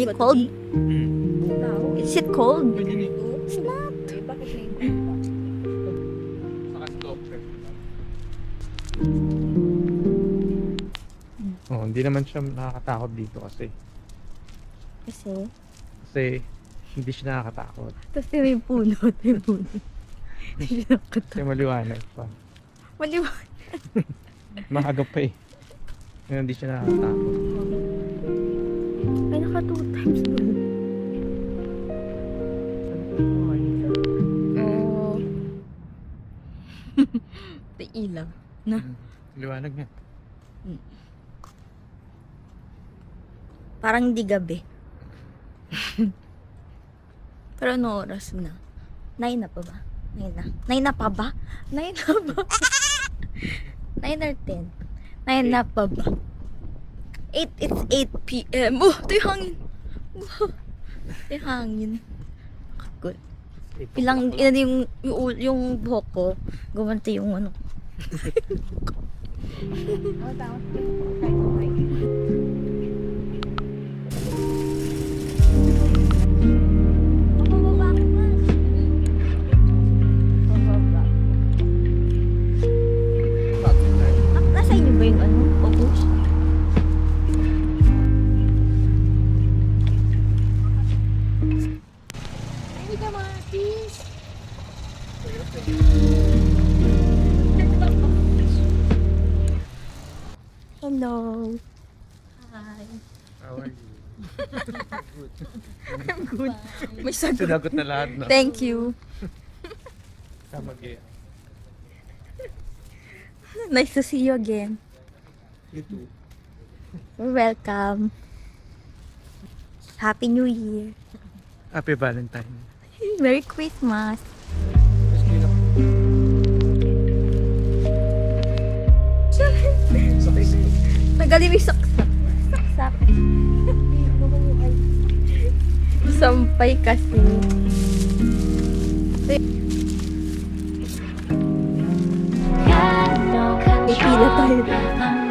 you cold? Tao. Is it cold? It's not. Bakit may Oh, hindi naman siya nakakatakot dito kasi. Kasi, Hindi siya nakakatakot. tapos may puno. May puno. Hindi siya nakakatawa. Kasi maliwanag pa. Maliwanag. Maaga pa eh. Kaya hindi siya nakakatakot. Ay, naka 2 times ba? Oh. May ilaw. Na? Liwanag nga. Parang di gabi. Pero ano oras na? 9 na pa ba? 9 na. 9 na pa ba? 9 na ba? 9 or 10? 9 na pa ba? 8, it's 8 p.m. Oh, ito yung hangin. Oh, ito yung hangin. Good. Ilang, yung buhok ko, gumanti yung ano. Nasa inyo ba yung ano? Focus? Ay, kamatis. Hello. Hi. How are you? I'm good. May sagot. Sinagot na lahat na. Thank you. Tama kaya. Nice to see you again. You too. You're welcome. Happy New Year. Happy Valentine. Merry Christmas. Nagaling yung saksak. Saksak. Sampay kasi. May pila tayo.